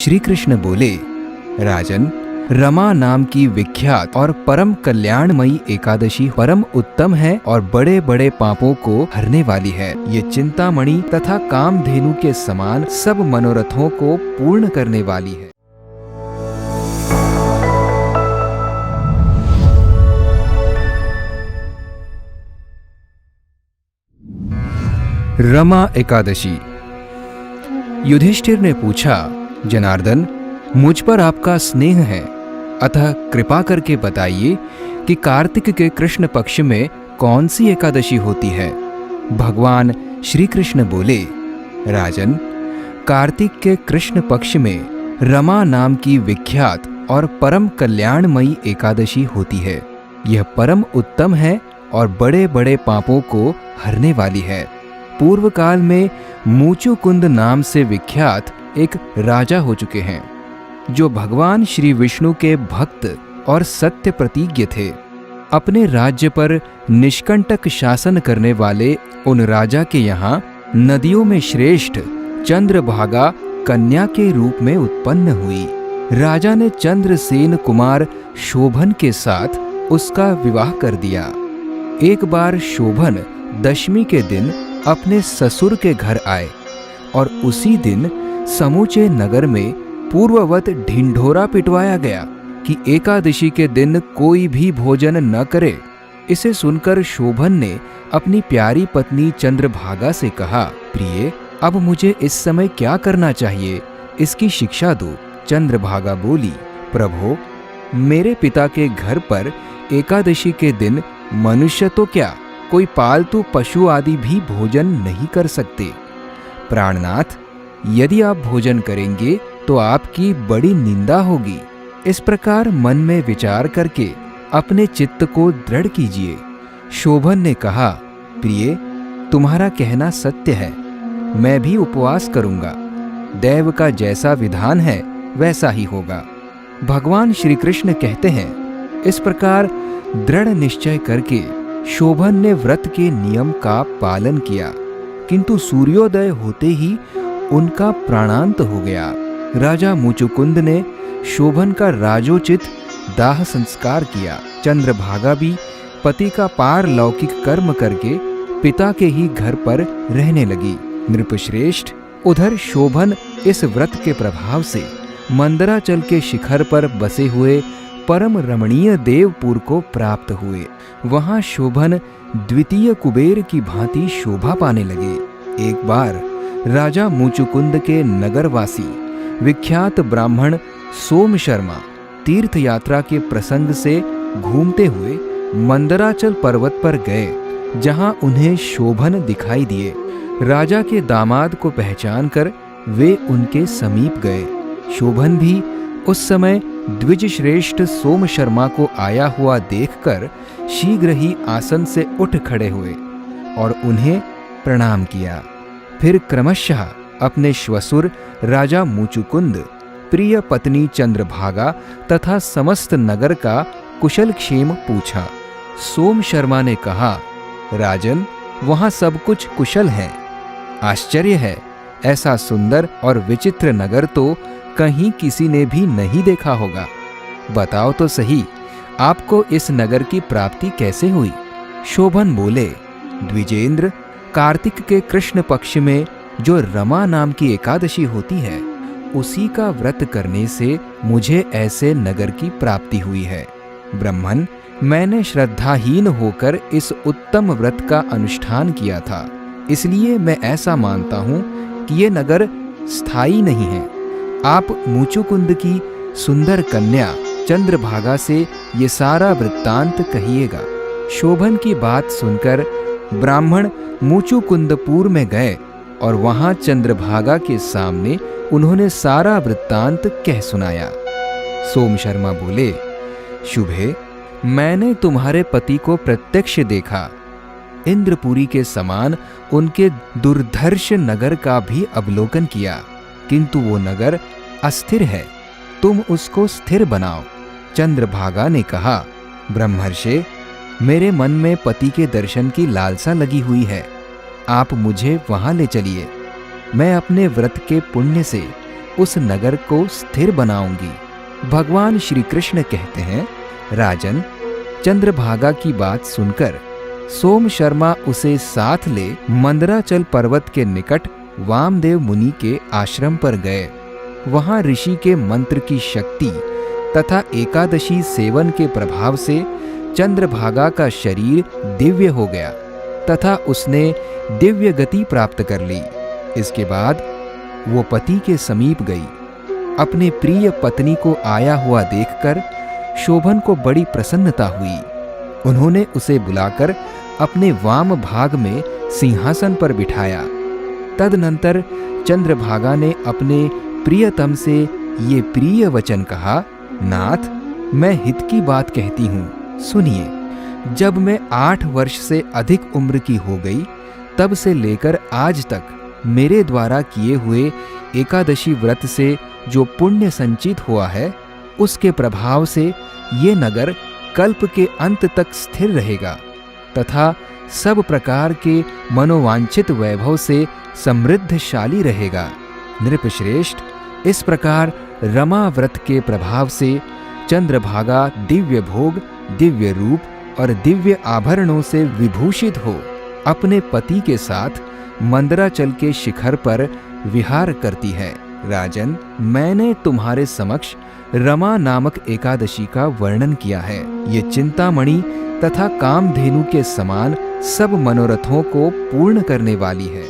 श्री कृष्ण बोले, राजन, रमा नाम की विख्यात और परम कल्याणमयी एकादशी परम उत्तम है और बड़े बड़े पापों को हरने वाली है। ये चिंतामणि तथा कामधेनु के समान सब मनोरथों को पूर्ण करने वाली है। रमा एकादशी। युधिष्ठिर ने पूछा, जनार्दन, मुझ पर आपका स्नेह है, अतः कृपा करके बताइए कि कार्तिक के कृष्ण पक्ष में कौन सी एकादशी होती है। भगवान श्री कृष्ण बोले, राजन, कार्तिक के कृष्ण पक्ष में रमा नाम की विख्यात और परम कल्याणमयी एकादशी होती है। यह परम उत्तम है और बड़े बड़े पापों को हरने वाली है। पूर्व काल में मुचुकुंद नाम से विख्यात एक राजा हो चुके हैं, जो भगवान श्री विष्णु के भक्त और सत्य प्रतिज्ञ थे। अपने राज्य पर निष्कंटक शासन करने वाले उन राजा के यहाँ नदियों में श्रेष्ठ चंद्रभागा कन्या के रूप में उत्पन्न हुई। राजा ने चंद्रसेन कुमार शोभन के साथ उसका विवाह कर दिया। एक बार शोभन दशमी के दिन अपने ससुर के घर आए और उसी दिन समूचे नगर में पूर्ववत ढिंढोरा पिटवाया गया कि एकादशी के दिन कोई भी भोजन न करे। इसे सुनकर शोभन ने अपनी प्यारी पत्नी चंद्रभागा से कहा, प्रिय, अब मुझे इस समय क्या करना चाहिए, इसकी शिक्षा दो। चंद्रभागा बोली, प्रभो, मेरे पिता के घर पर एकादशी के दिन मनुष्य तो क्या, कोई पालतू पशु आदि भी भोजन नहीं कर सकते। प्राणनाथ, यदि आप भोजन करेंगे तो आपकी बड़ी निंदा होगी। इस प्रकार मन में विचार करके अपने चित्त को दृढ़ कीजिए। शोभन ने कहा, प्रिय, तुम्हारा कहना सत्य है, मैं भी उपवास करूंगा। दैव का जैसा विधान है वैसा ही होगा। भगवान श्री कृष्ण कहते हैं, इस प्रकार दृढ़ निश्चय करके शोभन ने व्रत के नियम का पालन किया, किंतु सूर्योदय होते ही उनका प्राणांत हो गया। राजा मुचुकुंद ने शोभन का राजोचित दाह संस्कार किया। चंद्रभागा भी पति का पारलौकिक कर्म करके पिता के ही घर पर रहने लगी। नृपश्रेष्ठ, उधर शोभन इस व्रत के प्रभाव से मंदराचल के शिखर पर बसे हुए परम रमणीय देवपुर को प्राप्त हुए। वहां शोभन द्वितीय कुबेर की भांति शोभा पाने लगे। एक बार राजा मुचुकुंद के नगरवासी विख्यात ब्राह्मण सोम शर्मा तीर्थ यात्रा के प्रसंग से घूमते हुए मंदराचल पर्वत पर गए, जहां उन्हें शोभन दिखाई दिए। राजा के दामाद को पहचानकर वे उनके समीप गए। शोभन भी उस समय द्विज श्रेष्ठ सोम शर्मा को आया हुआ देखकर शीघ्र ही आसन से उठ खड़े हुए और उन्हें प्रणाम किया। फिर क्रमशः अपने श्वसुर राजा मुचुकुंद, प्रिय पत्नी चंद्रभागा तथा समस्त नगर का कुशल क्षेम पूछा। सोम शर्मा ने कहा, राजन, वहां सब कुछ कुशल है। आश्चर्य है, ऐसा सुंदर और विचित्र नगर तो कहीं किसी ने भी नहीं देखा होगा। बताओ तो सही, आपको इस नगर की प्राप्ति कैसे हुई? शोभन बोले, द्विजेंद्र, कार्तिक के कृष्ण पक्ष में जो रमा नाम की एकादशी होती है, उसी का व्रत करने से मुझे ऐसे नगर की प्राप्ति हुई है। ब्रह्मन, मैंने श्रद्धाहीन होकर इस उत्तम व्रत का अनुष्ठान किया था, इसलिए मैं ऐसा मानता हूँ कि ये नगर स्थायी नहीं है। आप मुचुकुंद की सुंदर कन्या चंद्रभागा से ये सारा वृत्तांत कहिएगा। शोभन की बात सुनकर ब्राह्मण मुचुकुंदपुर में गए और वहां चंद्रभागा के सामने उन्होंने सारा वृत्तांत कह सुनाया। सोम शर्मा बोले, शुभे, मैंने तुम्हारे पति को प्रत्यक्ष देखा। इंद्रपुरी के समान उनके दुर्धर्ष नगर का भी अवलोकन किया, किंतु वो नगर अस्थिर है, तुम उसको स्थिर बनाओ। चंद्रभागा ने कहा, ब्रह्मर्षि, मेरे मन में पति के दर्शन की लालसा लगी हुई है, आप मुझे वहां ले चलिए। मैं अपने व्रत के पुण्य से उस नगर को स्थिर बनाऊंगी। भगवान श्री कृष्ण कहते हैं, राजन, चंद्रभागा की बात सुनकर सोम शर्मा उसे साथ ले मंदराचल पर्वत के निकट वामदेव मुनि के आश्रम पर गए। वहां ऋषि के मंत्र की शक्ति तथा एकादशी सेवन के प्रभाव से चंद्रभागा का शरीर दिव्य हो गया तथा उसने दिव्य गति प्राप्त कर ली। इसके बाद वो पति के समीप गई। अपने प्रिय पत्नी को आया हुआ देखकर शोभन को बड़ी प्रसन्नता हुई। उन्होंने उसे बुलाकर अपने वाम भाग में सिंहासन पर बिठाया। तदनंतर चंद्रभागा ने अपने प्रियतम से ये प्रिय वचन कहा, नाथ, मैं हित की बात कहती हूँ, सुनिए। जब मैं 8 वर्ष से अधिक उम्र की हो गई, तब से लेकर आज तक मेरे द्वारा किए हुए एकादशी व्रत से जो पुण्य संचित हुआ है, उसके प्रभाव से ये नगर कल्प के अंत तक स्थिर रहेगा तथा सब प्रकार के मनोवांछित वैभव से समृद्धशाली रहेगा। नृपश्रेष्ठ, इस प्रकार रमा व्रत के प्रभाव से चंद्रभागा दिव्य भोग, दिव्य रूप और दिव्य आभरणों से विभूषित हो अपने पति के साथ मंदराचल के शिखर पर विहार करती है। राजन, मैंने तुम्हारे समक्ष रमा नामक एकादशी का वर्णन किया है। ये चिंतामणि तथा कामधेनु के समान सब मनोरथों को पूर्ण करने वाली है।